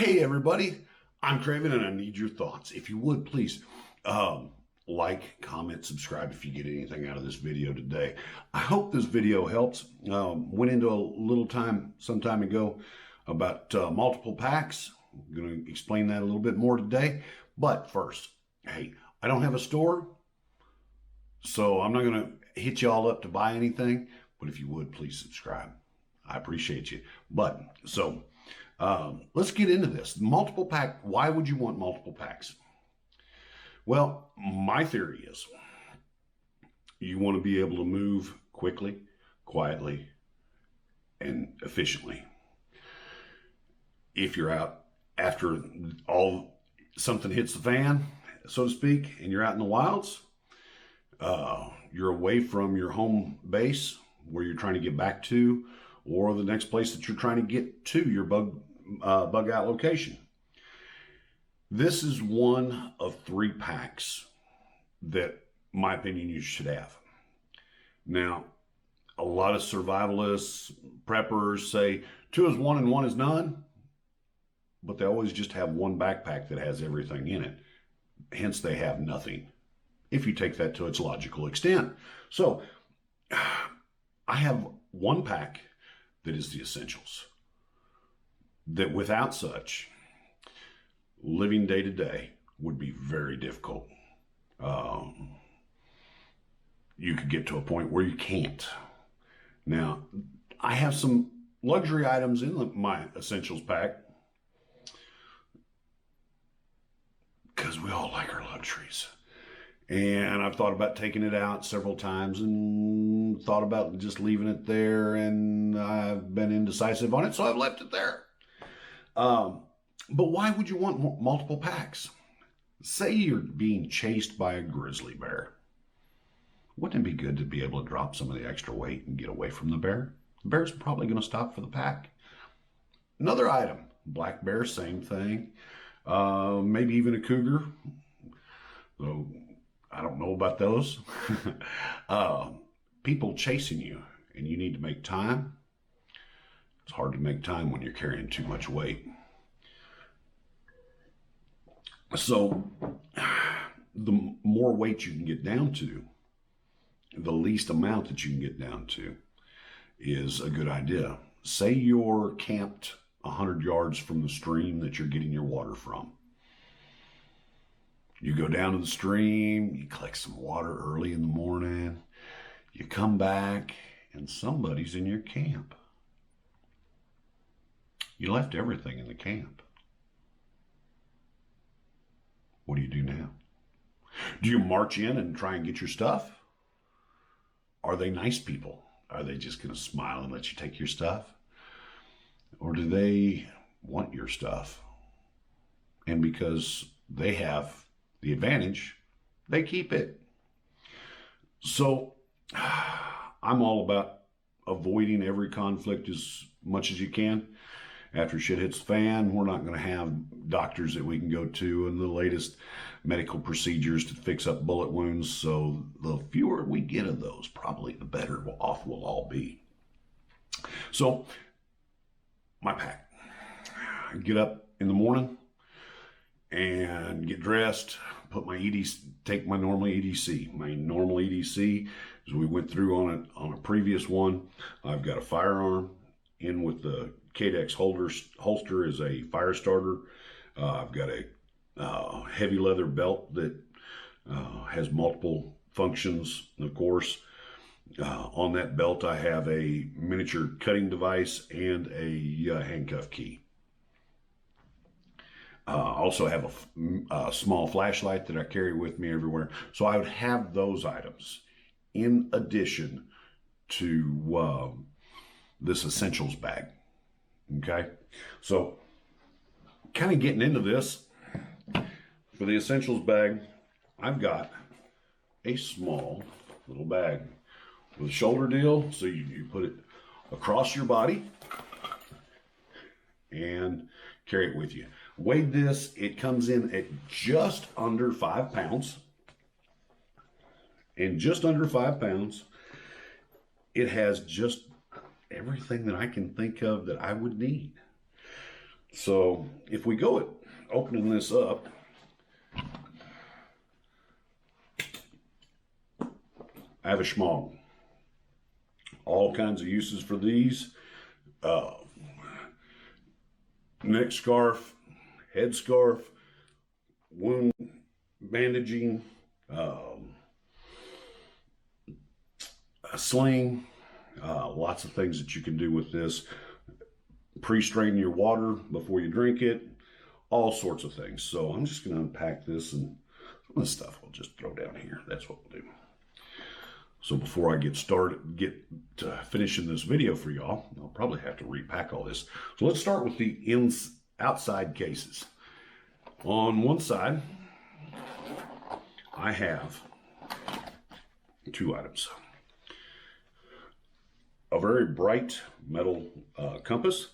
Hey everybody, I'm Craven and I need your thoughts. If you would please like, comment, subscribe if you get anything out of this video today. I hope this video helps. Went into a little time some time ago about multiple packs. I'm going to explain that a little bit more today. But first, hey, I don't have a store, so I'm not going to hit you all up to buy anything. But if you would please subscribe, I appreciate you. But so let's get into this. Multiple pack. Why would you want multiple packs? Well, my theory is you want to be able to move quickly, quietly, and efficiently. If you're out after something hits the fan, so to speak, and you're out in the wilds, you're away from your home base where you're trying to get back to, or the next place that you're trying to get to, your bug out location. This is one of 3 packs that, in my opinion, you should have. Now, a lot of survivalists, preppers say 2 is 1 and 1 is none, but they always just have one backpack that has everything in it. Hence, they have nothing, if you take that to its logical extent. So, I have one pack that is the essentials, that without such, living day to day would be very difficult. You could get to a point where you can't. Now, I have some luxury items in my essentials pack, because we all like our luxuries. And I've thought about taking it out several times and thought about just leaving it there, and I've been indecisive on it, so I've left it there. But why would you want multiple packs? Say you're being chased by a grizzly bear. Wouldn't it be good to be able to drop some of the extra weight and get away from the bear? The bear's probably going to stop for the pack. Another item, black bear, same thing. Maybe even a cougar. So I don't know about those. People chasing you and you need to make time. It's hard to make time when you're carrying too much weight. So the more weight you can get down to, the least amount that you can get down to is a good idea. Say you're camped 100 yards from the stream that you're getting your water from. You go down to the stream, you collect some water early in the morning, you come back, and somebody's in your camp. You left everything in the camp. What do you do now? Do you march in and try and get your stuff? Are they nice people? Are they just going to smile and let you take your stuff? Or do they want your stuff? And because they have the advantage, they keep it. So I'm all about avoiding every conflict as much as you can. After shit hits the fan, we're not going to have doctors that we can go to and the latest medical procedures to fix up bullet wounds. So the fewer we get of those, probably the better off we'll all be. So my pack. I get up in the morning and get dressed, put my EDC, take my normal EDC. My normal EDC, as we went through on a previous one, I've got a firearm in with the Cadex holster is a fire starter. I've got a heavy leather belt that has multiple functions. Of course, on that belt I have a miniature cutting device and a handcuff key. Also have a small flashlight that I carry with me everywhere. So I would have those items in addition to this essentials bag. Okay, so kind of getting into this, for the essentials bag, I've got a small little bag with a shoulder deal, so you put it across your body and carry it with you. Weighed this, it comes in at just under 5 pounds. And just under 5 pounds, it has just everything that I can think of that I would need. So if we go at opening this up, I have a schmog. All kinds of uses for these. Neck scarf, head scarf, wound bandaging, a sling, lots of things that you can do with this. Pre-strain your water before you drink it, all sorts of things. So I'm just going to unpack this, and some of this stuff we'll just throw down here. That's what we'll do. So before I get to finishing this video for y'all, I'll probably have to repack all this. So let's start with the outside cases. On one side, I have two items. A very bright metal compass.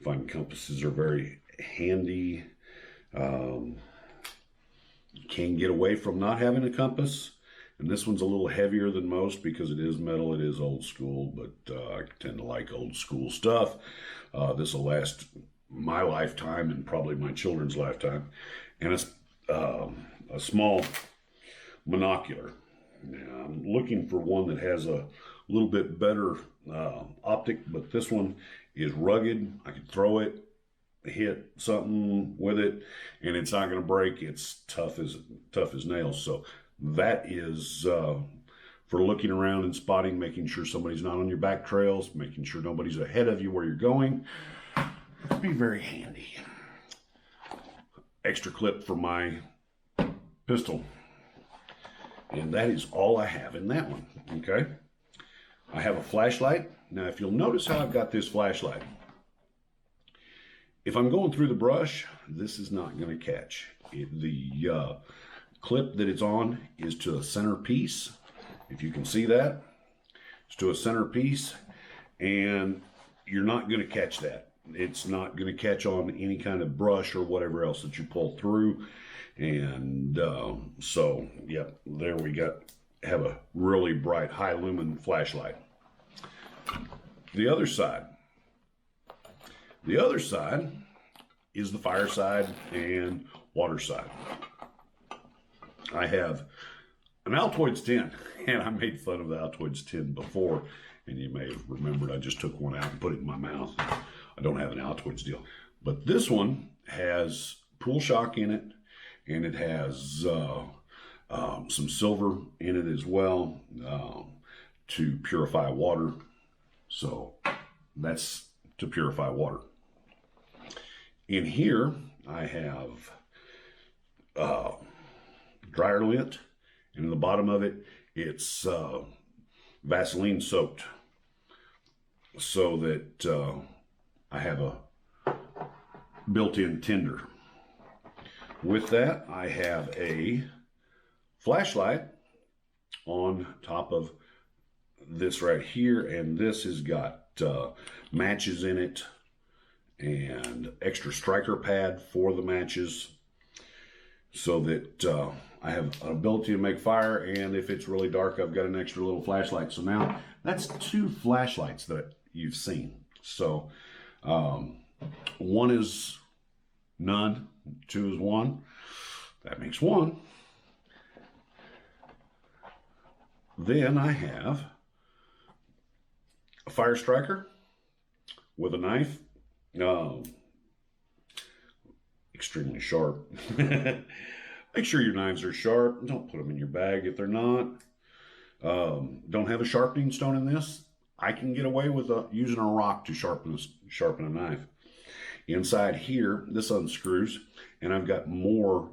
I find compasses are very handy. You can get away from not having a compass. And this one's a little heavier than most because it is metal, it is old school, but I tend to like old school stuff. This will last my lifetime and probably my children's lifetime. And it's a small monocular. Now, I'm looking for one that has a little bit better optic, but this one is rugged. I can throw it, hit something with it, and it's not going to break. It's tough as nails. So that is for looking around and spotting, making sure somebody's not on your back trails, making sure nobody's ahead of you where you're going. It'd be very handy. Extra clip for my pistol. And that is all I have in that one, okay? I have a flashlight. Now, if you'll notice how I've got this flashlight, if I'm going through the brush, this is not going to catch. The clip that it's on is to a center piece. If you can see that, it's to a center piece, and you're not going to catch that. It's not going to catch on any kind of brush or whatever else that you pull through. And so, yep, there we have a really bright, high lumen flashlight. The other side is the fire side and water side. I have an Altoids tin, and I made fun of the Altoids tin before, and you may have remembered I just took one out and put it in my mouth. I don't have an Altoids deal, but this one has pool shock in it, and it has some silver in it as well to purify water. So that's to purify water. In here, I have dryer lint, and in the bottom of it, it's Vaseline soaked, so that I have a built-in tinder. With that, I have a flashlight on top of this right here, and this has got matches in it and extra striker pad for the matches, so that I have an ability to make fire, and if it's really dark, I've got an extra little flashlight. So now that's two flashlights that you've seen. So one is none, two is one. That makes one. Then I have a fire striker with a knife, extremely sharp. Make sure your knives are sharp. Don't put them in your bag if they're not. Don't have a sharpening stone in this. I can get away with using a rock to sharpen a knife. Inside here, this unscrews, and I've got more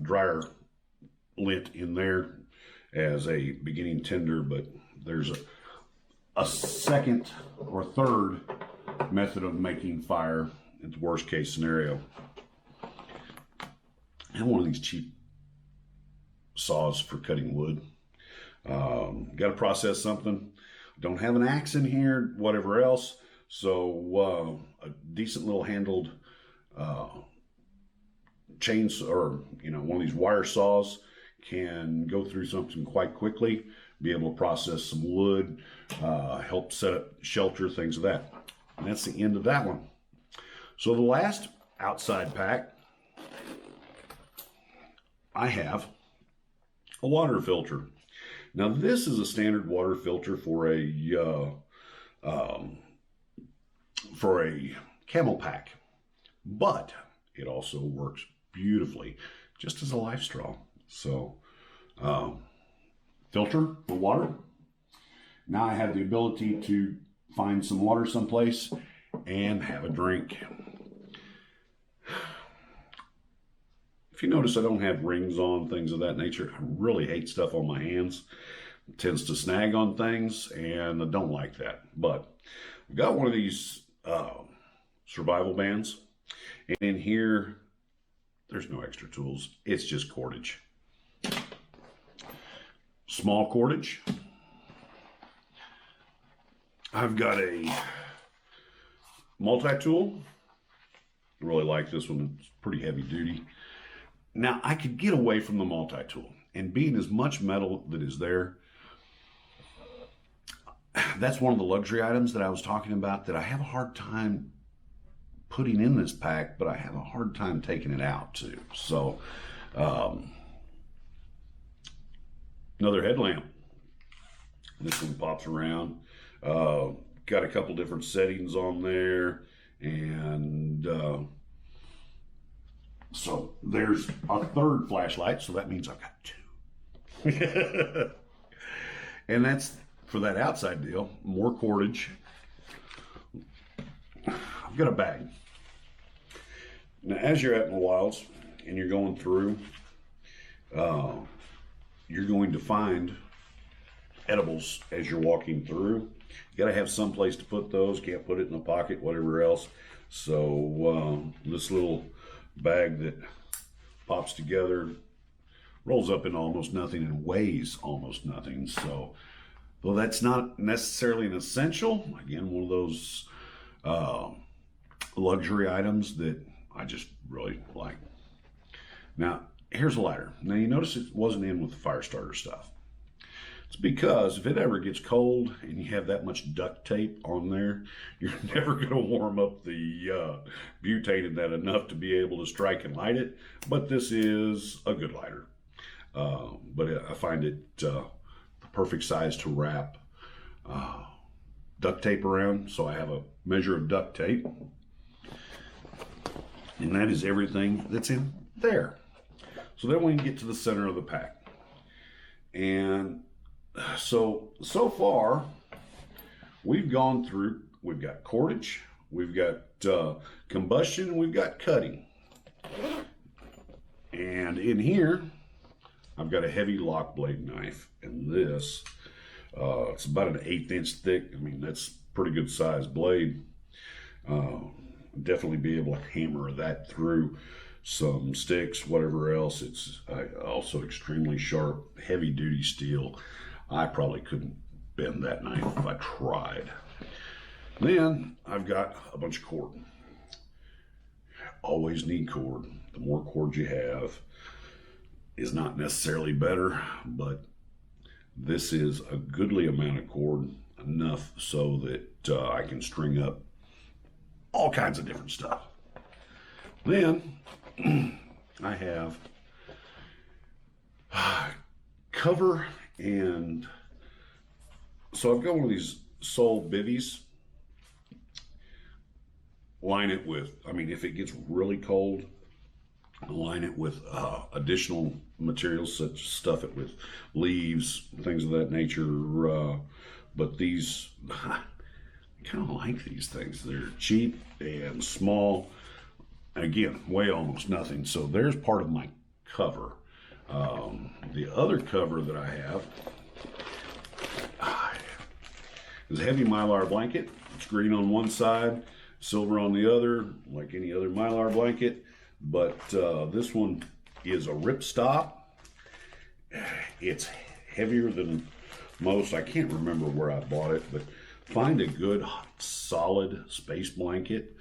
dryer lint in there as a beginning tinder, but there's a second or third method of making fire in the worst case scenario. I have one of these cheap saws for cutting wood. Got to process something. Don't have an axe in here, whatever else. So a decent little handled chainsaw, or one of these wire saws, can go through something quite quickly, be able to process some wood, help set up shelter, things of that. And that's the end of that one. So the last outside pack, I have a water filter. Now this is a standard water filter for a camel pack, but it also works beautifully just as a life straw. So filter the water. Now I have the ability to find some water someplace and have a drink. If you notice, I don't have rings on, things of that nature. I really hate stuff on my hands. It tends to snag on things, and I don't like that. But I've got one of these survival bands, and in here, there's no extra tools. It's just cordage. Small cordage. I've got a multi-tool. I really like this one. It's pretty heavy duty. Now, I could get away from the multi-tool, and being as much metal that is there, that's one of the luxury items that I was talking about that I have a hard time putting in this pack, but I have a hard time taking it out too. So, another headlamp. This one pops around. Got a couple different settings on there, and so there's a third flashlight, so that means I've got two. And that's for that outside deal. More cordage. I've got a bag. Now, as you're out in the wilds and you're going through, you're going to find edibles as you're walking through. You got to have some place to put those. Can't put it in a pocket, whatever else. So this little bag that pops together, rolls up into almost nothing and weighs almost nothing. So though that's not necessarily an essential, again, one of those luxury items that I just really like. Now, here's a lighter. Now, you notice it wasn't in with the fire starter stuff. It's because if it ever gets cold and you have that much duct tape on there, you're never going to warm up the butane in that enough to be able to strike and light it. But this is a good lighter. But I find it the perfect size to wrap duct tape around. So I have a measure of duct tape. And that is everything that's in there. So then we can get to the center of the pack. And so far, we've gone through, we've got cordage, we've got combustion, we've got cutting. And in here, I've got a heavy lock blade knife. And this, it's about an 1/8 inch thick. I mean, that's pretty good size blade. Definitely be able to hammer that through some sticks, whatever else. It's also extremely sharp, heavy duty steel. I probably couldn't bend that knife if I tried. Then I've got a bunch of cord. Always need cord. The more cord you have is not necessarily better, but this is a goodly amount of cord, enough so that I can string up all kinds of different stuff. Then I have cover, and so I've got one of these sole bivvies. Line it with, I mean, if it gets really cold, line it with additional materials, such stuff it with leaves, things of that nature. But these, I kind of like these things. They're cheap and small. Again, weigh almost nothing. So there's part of my cover. The other cover that I have is a heavy Mylar blanket. It's green on one side, silver on the other, like any other Mylar blanket. But this one is a ripstop. It's heavier than most. I can't remember where I bought it, but find a good solid space blanket.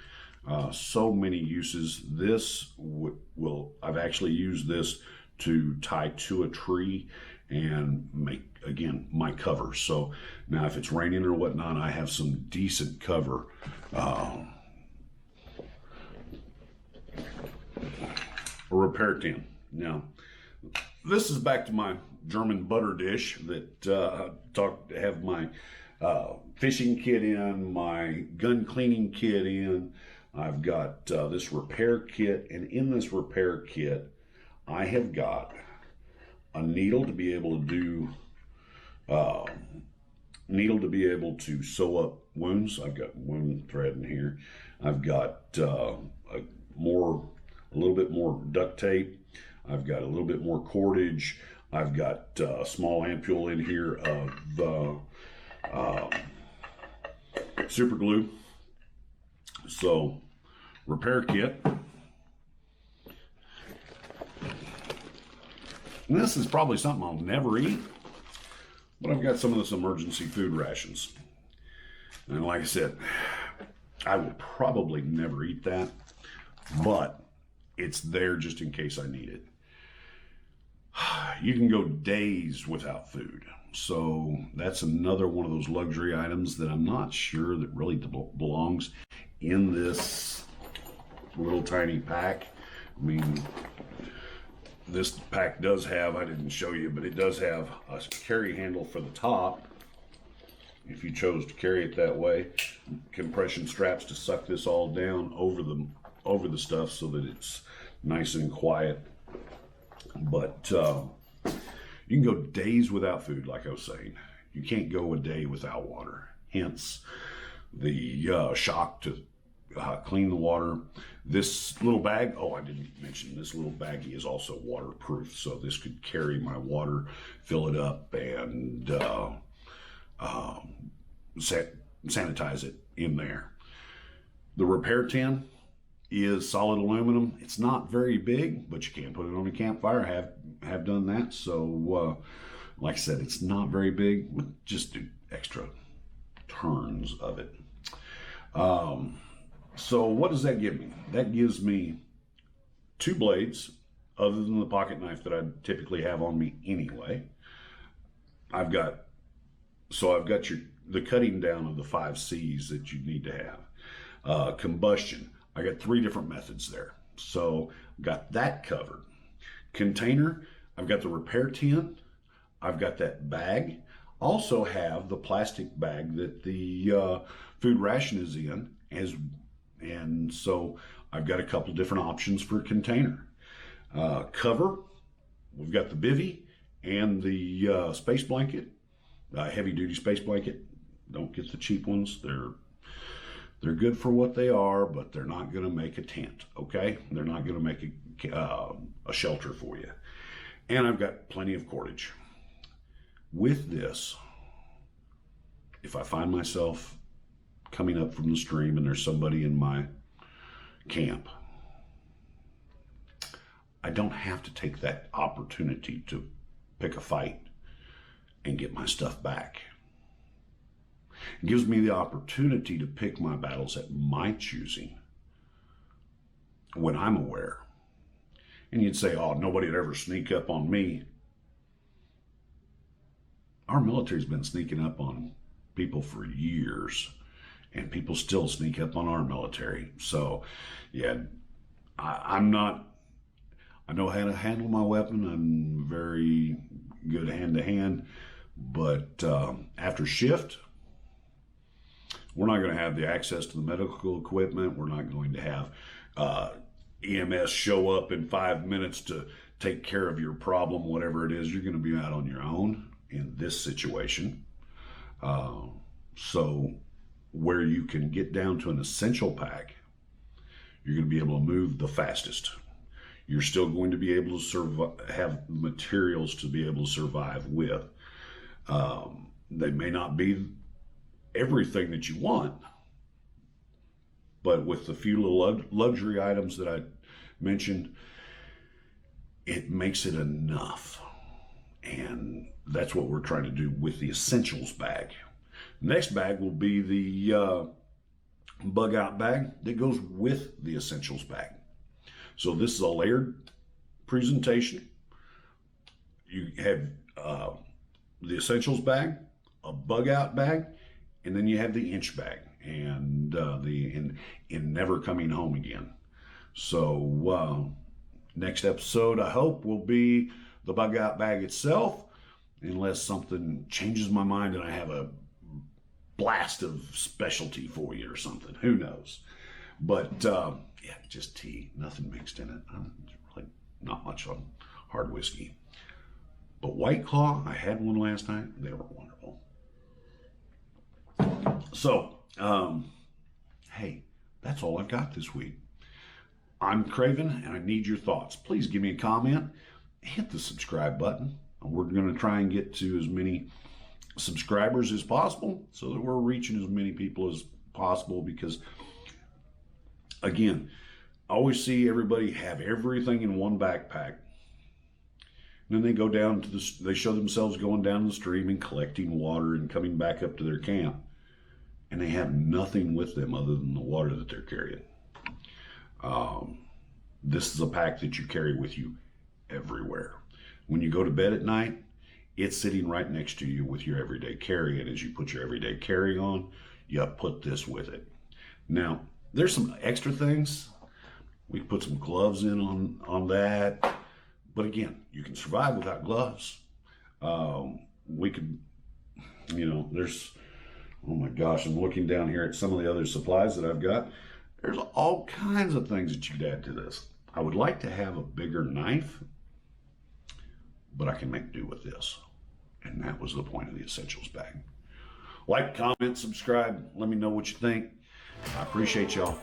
So many uses. This will, I've actually used this to tie to a tree and make, again, my cover. So now if it's raining or whatnot, I have some decent cover a repair tin. Now, this is back to my German butter dish that have my fishing kit in, my gun cleaning kit in. I've got this repair kit, and in this repair kit, I have got a needle to be able to do sew up wounds. I've got wound thread in here. I've got a little bit more duct tape. I've got a little bit more cordage. I've got a small ampule in here of super glue. So, repair kit. And this is probably something I'll never eat, but I've got some of this emergency food rations. And like I said, I will probably never eat that, but it's there just in case I need it. You can go days without food. So that's another one of those luxury items that I'm not sure that really belongs in this little tiny pack. I mean, this pack does have, I didn't show you, but it does have a carry handle for the top. If you chose to carry it that way, compression straps to suck this all down over the stuff so that it's nice and quiet. But you can go days without food, like I was saying. You can't go a day without water. Hence the shock to clean the water. This little bag, oh, I didn't mention, this little baggie is also waterproof. So this could carry my water, fill it up, and sanitize it in there. The repair tin is solid aluminum. It's not very big, but you can put it on a campfire. Have done that. So like I said, it's not very big. Just do extra turns of it. So what does that give me? That gives me 2 blades, other than the pocket knife that I typically have on me anyway. I've got the cutting down of the 5 C's that you need to have. Combustion. I got 3 different methods there. So got that covered. Container, I've got the repair tin. I've got that bag. Also have the plastic bag that the food ration is in. And so I've got a couple different options for a container. Cover, we've got the bivy and the space blanket, heavy duty space blanket. Don't get the cheap ones. They're good for what they are, but they're not going to make a tent, okay? They're not going to make a shelter for you. And I've got plenty of cordage. With this, if I find myself coming up from the stream and there's somebody in my camp, I don't have to take that opportunity to pick a fight and get my stuff back. It gives me the opportunity to pick my battles at my choosing when I'm aware. And you'd say, oh, nobody would ever sneak up on me. Our military's been sneaking up on people for years, and people still sneak up on our military. So, yeah, I know how to handle my weapon. I'm very good hand to hand, but after shift, we're not going to have the access to the medical equipment. We're not going to have EMS show up in 5 minutes to take care of your problem, whatever it is. You're going to be out on your own in this situation. So where you can get down to an essential pack, you're going to be able to move the fastest. You're still going to be able to have materials to be able to survive with. They may not be everything that you want, but with the few little luxury items that I mentioned, it makes it enough. And that's what we're trying to do with the essentials bag. Next bag will be the bug out bag that goes with the essentials bag. So this is a layered presentation. You have the essentials bag, a bug out bag, and then you have the inch bag and in never coming home again. So Next episode, I hope, will be the bug out bag itself, unless something changes my mind and I have a blast of specialty for you or something. Who knows? But yeah, just tea, nothing mixed in it. Really not much on hard whiskey. But White Claw, I had one last night. They were wonderful. So, hey, that's all I've got this week. I'm Craven, and I need your thoughts. Please give me a comment. Hit the subscribe button. We're going to try and get to as many subscribers as possible so that we're reaching as many people as possible, because, again, I always see everybody have everything in one backpack. And then they go down to they show themselves going down the stream and collecting water and coming back up to their camp. And they have nothing with them other than the water that they're carrying. This is a pack that you carry with you everywhere. When you go to bed at night, it's sitting right next to you with your everyday carry. And as you put your everyday carry on, you put this with it. Now, there's some extra things. We put some gloves in on that. But again, you can survive without gloves. We could, there's, oh my gosh, I'm looking down here at some of the other supplies that I've got. There's all kinds of things that you could add to this. I would like to have a bigger knife, but I can make do with this. And that was the point of the essentials bag. Like, comment, subscribe. Let me know what you think. I appreciate y'all.